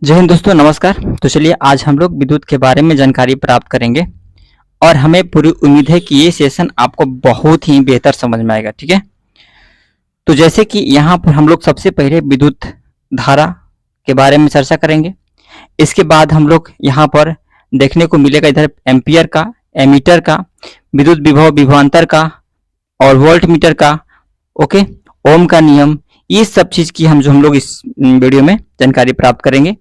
जय हिंद दोस्तों, नमस्कार। तो चलिए आज हम लोग विद्युत के बारे में जानकारी प्राप्त करेंगे और हमें पूरी उम्मीद है कि ये सेशन आपको बहुत ही बेहतर समझ में आएगा। ठीक है, तो जैसे कि यहाँ पर हम लोग सबसे पहले विद्युत धारा के बारे में चर्चा करेंगे। इसके बाद हम लोग यहाँ पर देखने को मिलेगा इधर एम्पियर का, एमीटर का, विद्युत विभव विभवांतर का और वोल्ट मीटर का, ओके, ओम का नियम, ये सब चीज की हम लोग इस वीडियो में जानकारी प्राप्त करेंगे।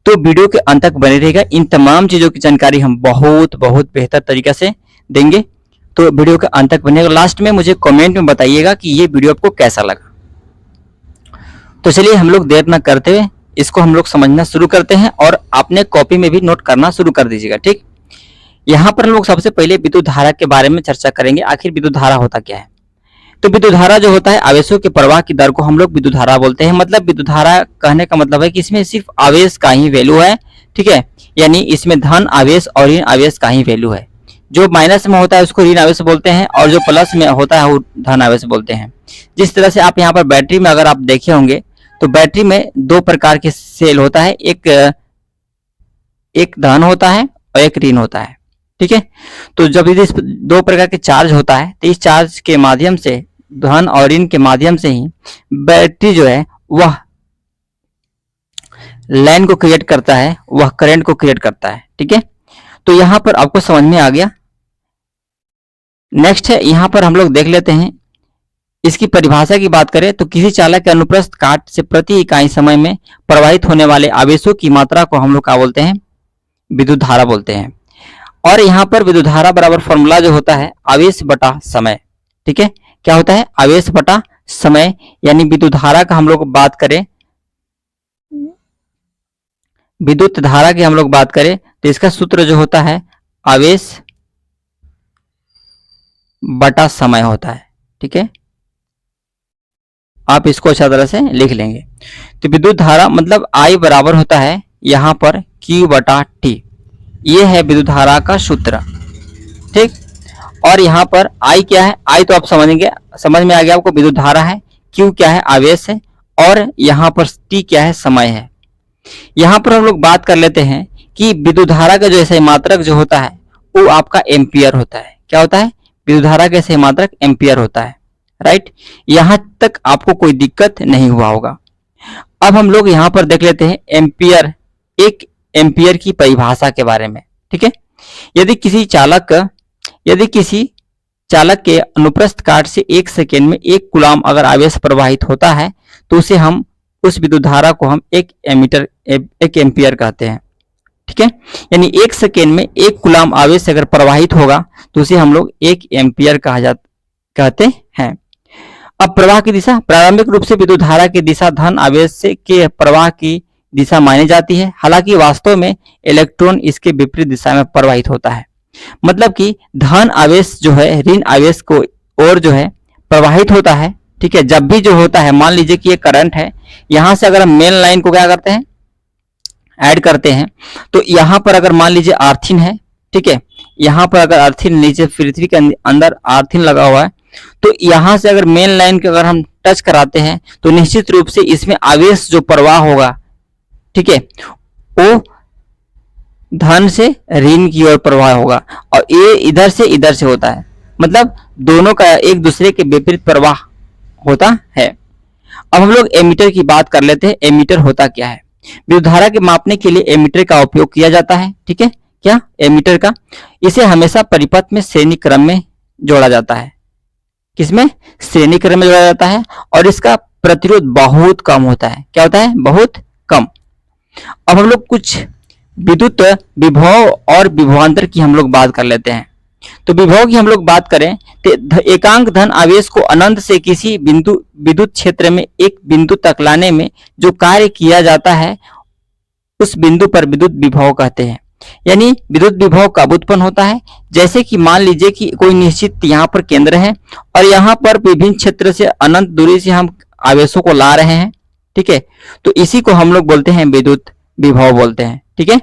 तो वीडियो के अंत तक बने रहेगा। इन तमाम चीजों की जानकारी हम बहुत बेहतर तरीके से देंगे, तो वीडियो के अंत तक बनेगा। लास्ट में मुझे कमेंट में बताइएगा कि ये वीडियो आपको कैसा लगा। तो चलिए हम लोग देर न करते हुए इसको हम लोग समझना शुरू करते हैं और आपने कॉपी में भी नोट करना शुरू कर दीजिएगा। ठीक, यहाँ पर हम लोग सबसे पहले विद्युत धारा के बारे में चर्चा करेंगे। आखिर विद्युत धारा होता क्या है? तो विद्युत धारा जो होता है, आवेशों के प्रवाह की दर को हम लोग विद्युत धारा बोलते हैं। मतलब विद्युत धारा कहने का मतलब है कि इसमें सिर्फ आवेश का ही वैल्यू है। ठीक है, यानी इसमें धन आवेश और ऋण आवेश का ही वैल्यू है। जो माइनस में होता है उसको ऋण आवेश बोलते हैं और जो प्लस में होता है वो धन आवेश बोलते हैं। जिस तरह से आप यहाँ पर बैटरी में अगर आप देखे होंगे तो बैटरी में दो प्रकार के सेल होता है, एक धन होता है और एक ऋण होता है। ठीक है, तो जब इस दो प्रकार के चार्ज होता है तो इस चार्ज के माध्यम से, धन और ऋण के माध्यम से ही बैटरी जो है वह लाइन को क्रिएट करता है, वह करंट को क्रिएट करता है। ठीक है, तो यहां पर आपको समझ में आ गया। नेक्स्ट है, यहां पर हम लोग देख लेते हैं इसकी परिभाषा की बात करें तो किसी चालक के अनुप्रस्थ काट से प्रति इकाई समय में प्रवाहित होने वाले आवेशों की मात्रा को हम लोग क्या बोलते हैं? विद्युत धारा बोलते हैं। और यहाँ पर विद्युत धारा बराबर फॉर्मूला जो होता है आवेश बटा समय। ठीक है, क्या होता है? आवेश बटा समय। यानी विद्युत धारा का हम लोग बात करें, विद्युत धारा की हम लोग बात करें तो इसका सूत्र जो होता है आवेश बटा समय होता है। ठीक है, आप इसको अच्छा तरह से लिख लेंगे। तो विद्युत धारा मतलब I बराबर होता है यहाँ पर Q बटा T। ये है विद्युत धारा का सूत्र। ठीक, और यहाँ पर I क्या है? I तो आप समझेंगे, समझ में आ गया आपको। विद्युत धारा है, Q क्या है? आवेश है, और यहाँ पर T क्या है? समय है। यहाँ पर हम लोग बात कर लेते हैं कि विद्युत धारा का जो ऐसे मात्रक जो होता है वो आपका एम्पियर होता है। क्या होता है? विद्युत धारा का ऐसे मात्रक एम्पियर होता है। राइट, यहाँ तक आपको कोई दिक्कत नहीं हुआ होगा। अब हम लोग यहाँ पर देख लेते हैं एम्पियर, एक एम्पियर की परिभाषा के बारे में। ठीक है, यदि किसी चालक के अनुप्रस्थ काट से 1 सेकेंड में 1 कूलाम अगर आवेश प्रवाहित होता है तो उसे हम, उस विद्युत धारा को हम एक एम्पियर कहते हैं। ठीक है, यानी 1 सेकेंड में 1 कूलाम आवेश अगर प्रवाहित होगा तो उसे हम लोग 1 एम्पियर कहते हैं। अब प्रवाह की दिशा, प्रारंभिक रूप से विद्युत धारा की दिशा धन आवेश से के प्रवाह की दिशा मानी जाती है। हालांकि वास्तव में इलेक्ट्रॉन इसके विपरीत दिशा में प्रवाहित होता है। मतलब कि धन आवेश जो है ऋण आवेश को और जो है प्रवाहित होता है। ठीक है, जब भी जो होता है, मान लीजिए कि ये करंट है, यहां से अगर हम मेन लाइन को क्या करते हैं? ऐड करते हैं। तो यहां पर अगर मान लीजिए अर्थिन है, ठीक है, यहां पर अगर अर्थिन, नीचे पृथ्वी के अंदर अर्थिन लगा हुआ है, तो यहां से अगर मेन लाइन के अगर हम टच कराते हैं तो निश्चित रूप से इसमें आवेश जो प्रवाह होगा, ठीक है, वो धन से ऋण की ओर प्रवाह होगा, और ये इधर से होता है। मतलब दोनों का एक दूसरे के विपरीत प्रवाह होता है। अब हम लोग एमीटर की बात कर लेते हैं। एमीटर होता क्या है? विद्युत धारा के मापने के लिए एमीटर का उपयोग किया जाता है। ठीक है, क्या? एमीटर का। इसे हमेशा परिपथ में श्रेणी क्रम में जोड़ा जाता है। किसमें? श्रेणी क्रम में जोड़ा जाता है, और इसका प्रतिरोध बहुत कम होता है। क्या होता है? बहुत कम। अब हम लोग कुछ विद्युत विभव और विभवांतर की हम लोग बात कर लेते हैं। तो विभव की हम लोग बात करें तो एकांक धन आवेश को अनंत से किसी बिंदु विद्युत क्षेत्र में एक बिंदु तक लाने में जो कार्य किया जाता है उस बिंदु पर विद्युत विभव कहते हैं। यानी विद्युत विभव कब उत्पन्न होता है? जैसे कि मान लीजिए कि कोई निश्चित यहाँ पर केंद्र है और यहाँ पर विभिन्न क्षेत्र से अनंत दूरी से हम आवेशों को ला रहे हैं। ठीक है, तो इसी को हम लोग बोलते हैं विद्युत विभव बोलते हैं। ठीक है,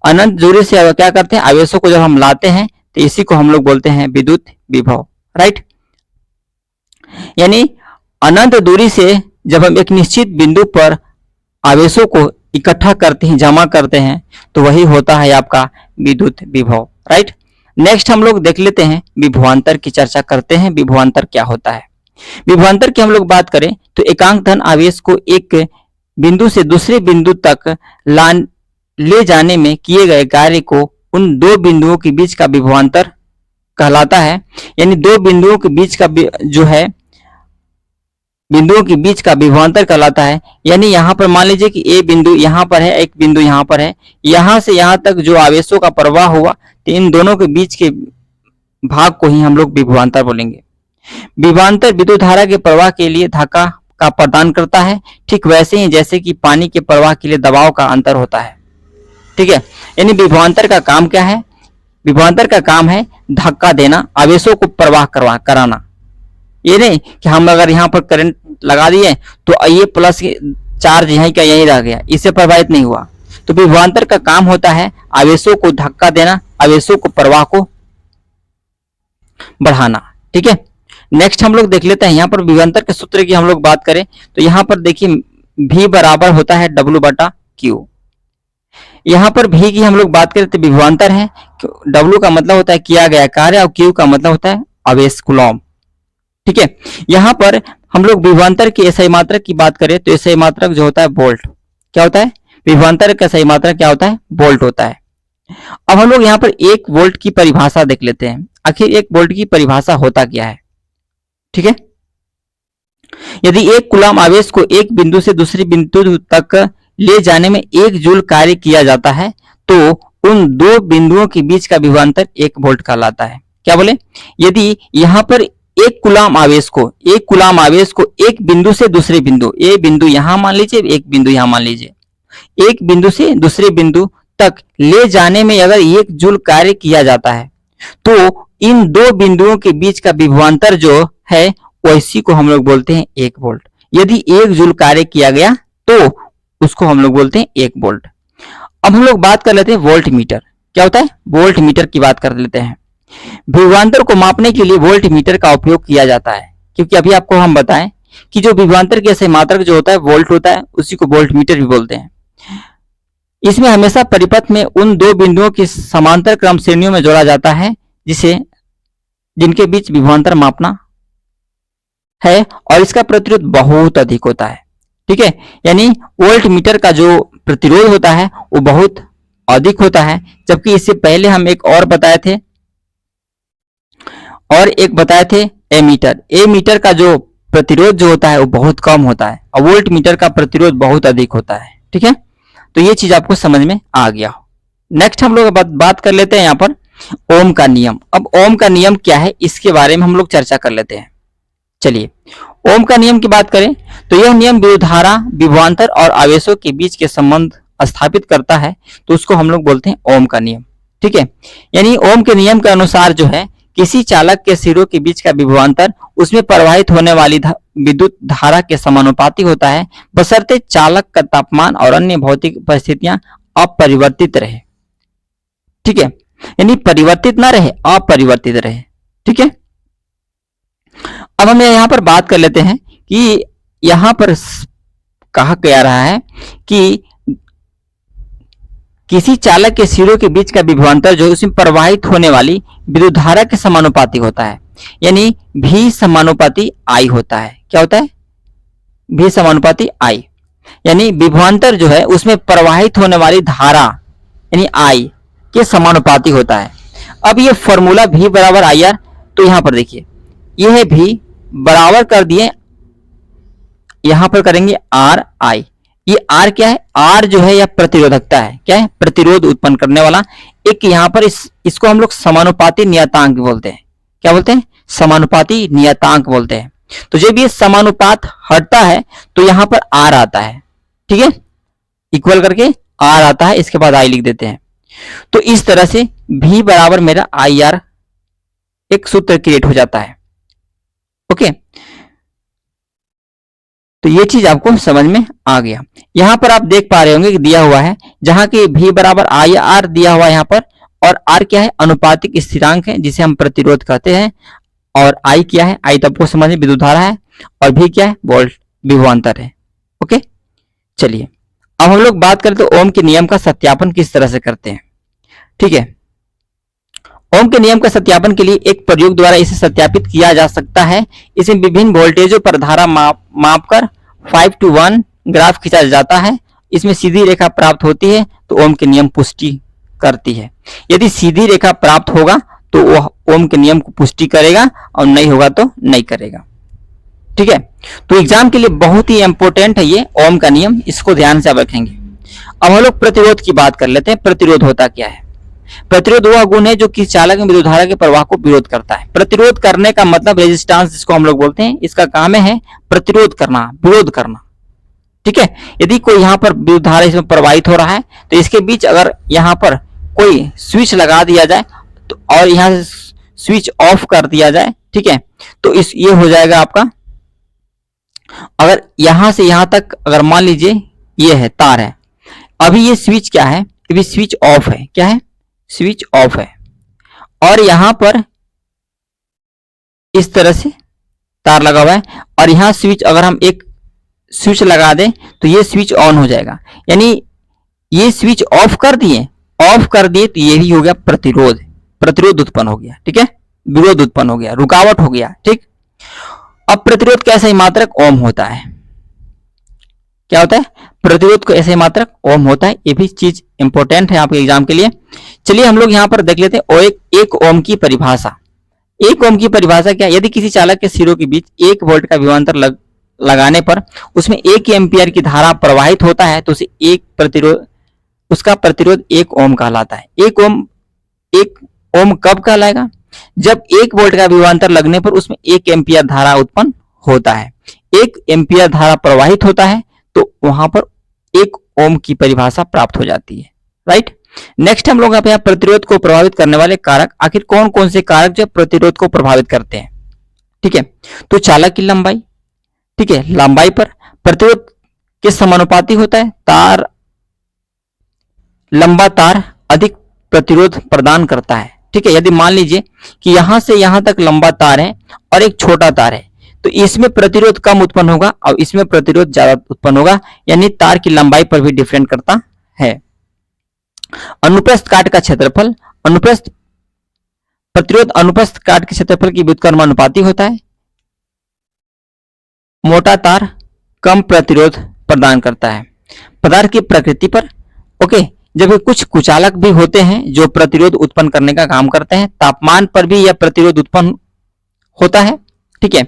अनंत दूरी से क्या करते हैं? आवेशों को जब हम लाते हैं तो इसी को हम लोग बोलते हैं विद्युत विभव। राइट, यानी अनंत दूरी से जब हम एक निश्चित बिंदु पर आवेशों को इकट्ठा करते हैं, जमा करते हैं, तो वही होता है आपका विद्युत विभव, राइट। नेक्स्ट हम लोग देख लेते हैं, विभवांतर की चर्चा करते हैं। विभवांतर क्या होता है? विभवांतर की हम लोग बात करें तो एकांक धन आवेश को एक बिंदु से दूसरे बिंदु तक ले जाने में किए गए कार्य को उन दो बिंदुओं के बीच का विभवांतर कहलाता है। यानी दो बिंदुओं के बीच का जो है, बिंदुओं के बीच का विभवांतर कहलाता है। यानी यहाँ पर मान लीजिए कि ए बिंदु यहाँ पर है, एक बिंदु यहाँ पर है, यहाँ से यहाँ तक जो आवेशों का प्रवाह हुआ, तो इन दोनों के बीच के भाग को ही हम लोग विभवांतर बोलेंगे। विभवांतर विद्युत धारा के प्रवाह के लिए धक्का का प्रदान करता है, ठीक वैसे ही जैसे कि पानी के प्रवाह के लिए दबाव का अंतर होता है। ठीक है, यानी विभवांतर का काम क्या है? विभवांतर का काम है धक्का देना, आवेशों को प्रवाह कराना। ये नहीं कि हम अगर यहाँ पर करंट लगा दिए तो ये प्लस चार्ज यहीं का यहीं रह गया, इससे प्रभावित नहीं हुआ। तो विभवांतर का काम होता है आवेशों को धक्का देना, आवेशों को प्रवाह को बढ़ाना। ठीक है, नेक्स्ट हम लोग देख लेते हैं। यहाँ पर विभवांतर के सूत्र की हम लोग बात करें तो यहाँ पर देखिए V बराबर होता है W/Q। यहाँ पर V की हम लोग बात करें तो विभवांतर है, W का मतलब होता है किया गया कार्य और Q का मतलब होता है आवेश कूलॉम। ठीक है, यहाँ पर हम लोग विभवांतर की SI मात्रक की बात करें तो SI मात्रक जो होता है वोल्ट। क्या होता है? विभवांतर का SI मात्रक क्या होता है? वोल्ट होता है। अब हम लोग यहाँ पर 1 वोल्ट की परिभाषा देख लेते हैं। आखिर 1 वोल्ट की परिभाषा होता क्या है? ठीक है, यदि 1 कूलम आवेश को एक बिंदु से दूसरे बिंदु तक ले जाने में 1 जूल कार्य किया जाता है तो उन दो बिंदुओं के बीच का विभवांतर 1 वोल्ट कहलाता है। क्या बोले? यदि यहाँ पर 1 कूलम आवेश को एक बिंदु से दूसरे बिंदु, ए बिंदु यहां मान लीजिए, एक बिंदु यहां मान लीजिए, एक बिंदु से दूसरे बिंदु तक ले जाने में अगर 1 जूल कार्य किया जाता है तो इन दो बिंदुओं के बीच का विभवांतर जो है वैसी को हम लोग बोलते हैं 1 वोल्ट। यदि 1 जूल कार्य किया गया तो उसको हम लोग बोलते हैं 1 वोल्ट। अब हम लोग बात कर लेते हैं वोल्ट मीटर। क्या होता है? वोल्ट मीटर की बात कर लेते हैं। विभवांतर को मापने के लिए वोल्ट मीटर का उपयोग किया जाता है, क्योंकि अभी आपको हम बताएं कि जो विभवांतर के SI मात्रक जो होता है वोल्ट होता है, उसी को वोल्ट मीटर भी बोलते हैं। इसमें हमेशा परिपथ में उन दो बिंदुओं की समांतर क्रम श्रेणियों में जोड़ा जाता है जिनके बीच विभवांतर मापना है, और इसका प्रतिरोध बहुत अधिक होता है। ठीक है, यानी वोल्ट मीटर का जो प्रतिरोध होता है वो बहुत अधिक होता है, जबकि इससे पहले हम एक और बताए थे ए मीटर का जो प्रतिरोध जो होता है वो बहुत कम होता है और वोल्ट मीटर का प्रतिरोध बहुत अधिक होता है। ठीक है, तो ये चीज आपको समझ में आ गया हो। नेक्स्ट हम लोग बात कर लेते हैं यहाँ पर ओम का नियम। अब ओम का नियम क्या है इसके बारे में हम लोग चर्चा कर लेते हैं। चलिए, ओम का नियम की बात करें तो यह नियम विद्युत धारा, विभवांतर और आवेशों के बीच के संबंध स्थापित करता है, तो उसको हम लोग बोलते हैं ओम का नियम। ठीक है, यानी ओम के नियम के अनुसार जो है किसी चालक के सिरों के बीच का विभवांतर उसमें प्रवाहित होने वाली विद्युत धारा के समानुपाती होता है, बशर्ते चालक का तापमान और अन्य भौतिक परिस्थितियां अपरिवर्तित रहे। ठीक है, यानी परिवर्तित ना रहे, अपरिवर्तित रहे। ठीक है, अब हम यहाँ पर बात कर लेते हैं कि यहाँ पर कहा गया रहा है कि किसी चालक के सिरों के बीच का विभवांतर जो उसमें प्रवाहित होने वाली विद्युत धारा के समानुपाती होता है, यानी V समानुपाती I होता है। क्या होता है? V समानुपाती I, यानी विभवांतर जो है उसमें प्रवाहित होने वाली धारा यानी I के समानुपाती होता है। अब ये फॉर्मूला V बराबर IR, तो यहाँ पर देखिए यह है V बराबर कर दिए, यहां पर करेंगे RI। ये R क्या है? R जो है यह प्रतिरोधकता है। क्या है? प्रतिरोध उत्पन्न करने वाला। एक यहाँ पर इसको हम लोग समानुपाती नियतांक बोलते हैं। क्या बोलते हैं? समानुपाती नियतांक बोलते हैं। तो जब ये समानुपात हटता है तो यहाँ पर R आता है। ठीक है, इक्वल करके R आता है, इसके बाद I लिख देते हैं। तो इस तरह से V बराबर मेरा IR एक सूत्र क्रिएट हो जाता है। ओके, तो ये चीज आपको समझ में आ गया। यहां पर आप देख पा रहे होंगे कि दिया हुआ है जहां की V बराबर IR दिया हुआ है यहाँ पर, और R क्या है? अनुपातिक स्थिरांक है जिसे हम प्रतिरोध कहते हैं, और I क्या है? I तो आपको समझ में विद्युत धारा है, और V क्या है? वोल्ट विभवांतर है। ओके, चलिए अब हम लोग बात करें तो ओम के नियम का सत्यापन किस तरह से करते हैं। ठीक है, ओम के नियम का सत्यापन के लिए एक प्रयोग द्वारा इसे सत्यापित किया जा सकता है। इसमें विभिन्न वोल्टेजों पर धारा मापकर 5 to 1 ग्राफ खींचा जाता है। इसमें सीधी रेखा प्राप्त होती है तो ओम के नियम पुष्टि करती है। यदि सीधी रेखा प्राप्त होगा तो वह ओम के नियम को पुष्टि करेगा और नहीं होगा तो नहीं करेगा। ठीक है, तो एग्जाम के लिए बहुत ही इंपॉर्टेंट है ये ओम का नियम, इसको ध्यान से आप रखेंगे। अब हम लोग प्रतिरोध की बात कर लेते हैं। प्रतिरोध होता क्या है? प्रतिरोध वह गुण है जो कि चालक में विद्युत धारा के प्रवाह को विरोध करता है। प्रतिरोध करने का मतलब रेजिस्टेंस जिसको हम लोग बोलते हैं, इसका काम है प्रतिरोध करना, विरोध करना। ठीक है, यदि कोई यहाँ पर विद्युत धारा इसमें प्रवाहित हो रहा है तो इसके बीच अगर यहाँ पर कोई स्विच लगा दिया जाए तो और यहाँ से स्विच ऑफ कर दिया जाए, ठीक है, तो इस ये हो जाएगा आपका, अगर यहां से यहां तक अगर मान लीजिए ये है तार है, अभी ये स्विच क्या है, अभी स्विच ऑफ है। क्या है? स्विच ऑफ है। और यहां पर इस तरह से तार लगा हुआ है और यहां स्विच अगर हम एक स्विच लगा दें तो ये स्विच ऑन हो जाएगा। यानी ये स्विच ऑफ कर दिए तो ये भी हो गया प्रतिरोध, प्रतिरोध उत्पन्न हो गया। ठीक है, विरोध उत्पन्न हो गया, रुकावट हो गया। ठीक, अब प्रतिरोध का ऐसा मात्रक ओम होता है। क्या होता है? प्रतिरोध को ऐसे मात्रक ओम होता है। ये भी चीज इंपॉर्टेंट है आपके एग्जाम के लिए। चलिए हम लोग यहां पर देख लेते हैं एक ओम की परिभाषा। एक ओम की परिभाषा क्या? यदि किसी चालक के सिरों के बीच 1 वोल्ट का विभवांतर लगाने पर उसमें 1 एम्पियर की धारा प्रवाहित होता है तो उसे उसका प्रतिरोध 1 ओम कहलाता है। 1 ओम कब कहलाएगा? जब 1 वोल्ट का विभवांतर लगने पर उसमें 1 एम्पियर धारा उत्पन्न होता है। 1 एम्पियर धारा प्रवाहित होता है तो वहां पर 1 ओम की परिभाषा प्राप्त हो जाती है। राइट, नेक्स्ट हम लोग यहाँ प्रतिरोध को प्रभावित करने वाले कारक, आखिर कौन कौन से कारक जो प्रतिरोध को प्रभावित करते हैं। ठीक है, तो चालक की लंबाई, ठीक है, लंबाई पर प्रतिरोध किस समानुपाती होता है? लंबा तार अधिक प्रतिरोध प्रदान करता है। ठीक है, यदि मान लीजिए कि यहां से यहां तक लंबा तार है और एक छोटा तार है तो इसमें प्रतिरोध कम उत्पन्न होगा और इसमें प्रतिरोध ज्यादा उत्पन्न होगा। यानी तार की लंबाई पर भी डिफरेंट करता है। अनुप्रस्थ काट का क्षेत्रफल, प्रतिरोध अनुप्रस्थ काट के क्षेत्रफल की व्युत्क्रमानुपाती होता है। मोटा तार कम प्रतिरोध प्रदान करता है। पदार्थ की प्रकृति पर, ओके, जबकि कुछ कुचालक भी होते हैं जो प्रतिरोध उत्पन्न करने का काम करते हैं। तापमान पर भी यह प्रतिरोध उत्पन्न होता है। ठीक है,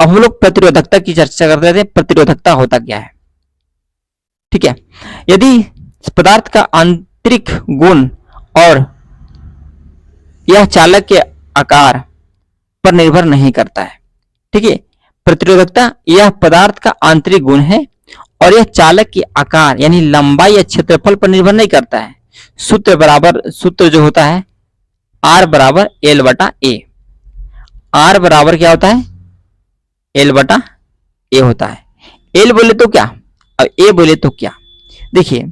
अब हम लोग प्रतिरोधकता की चर्चा करते हैं। प्रतिरोधकता होता क्या है? ठीक है, यदि पदार्थ का आंतरिक गुण और यह चालक के आकार पर निर्भर नहीं करता है। ठीक है, प्रतिरोधकता यह पदार्थ का आंतरिक गुण है और यह चालक के आकार यानी लंबाई या क्षेत्रफल पर निर्भर नहीं करता है। सूत्र जो होता है R बराबर L बटा A। R बराबर क्या होता है? L बटा A होता है। L बोले तो क्या और A बोले तो क्या? देखिए,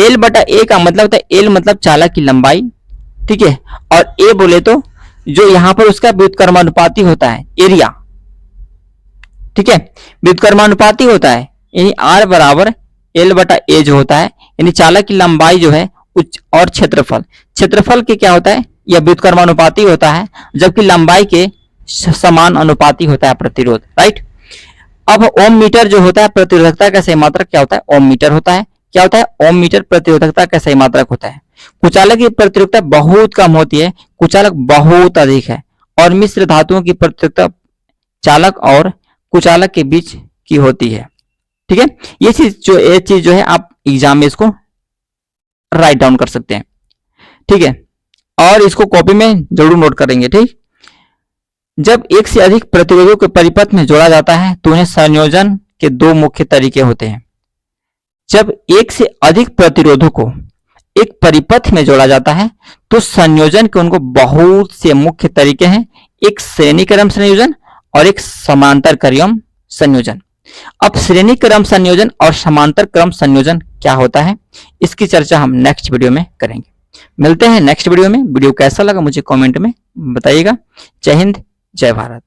L बटा A का मतलब होता है L मतलब चालक की लंबाई, ठीक है, और A बोले तो जो यहां पर उसका व्युत्क्रमानुपाती होता है एरिया। ठीक है, व्युत्क्रमानुपाती होता है यानी R बराबर L बटा A जो होता है, यानी चालक की लंबाई जो है और क्षेत्रफल के क्या होता है? यह व्युत्क्रमानुपाती होता है, जबकि लंबाई के समान अनुपाती होता है प्रतिरोध। राइट, अब ओम मीटर जो होता है प्रतिरोधकता का सही मात्रक क्या होता है? ओम मीटर होता है। क्या होता है? ओम मीटर प्रतिरोधकता का सही मात्रक होता है। कुचालक की प्रतिरोधकता बहुत कम होती है, कुचालक बहुत अधिक है, और मिश्र धातुओं की प्रतिरोधकता चालक और कुचालक के बीच की होती है। ठीक है, ये चीज जो है आप एग्जाम में इसको राइट डाउन कर सकते हैं। ठीक है, और इसको कॉपी में जरूर नोट करेंगे। ठीक, जब एक से अधिक प्रतिरोधों के परिपथ में जोड़ा जाता है तो उन्हें संयोजन के 2 मुख्य तरीके होते हैं। जब एक से अधिक प्रतिरोधों को एक परिपथ में जोड़ा जाता है तो संयोजन के उनको बहुत से मुख्य तरीके हैं। एक श्रेणी क्रम संयोजन और एक समांतर क्रम संयोजन। अब श्रेणी क्रम संयोजन और समांतर क्रम संयोजन क्या होता है, इसकी चर्चा हम नेक्स्ट वीडियो में करेंगे। मिलते हैं नेक्स्ट वीडियो में। वीडियो कैसा लगा मुझे कमेंट में बताइएगा। जय हिंद, जय भारत।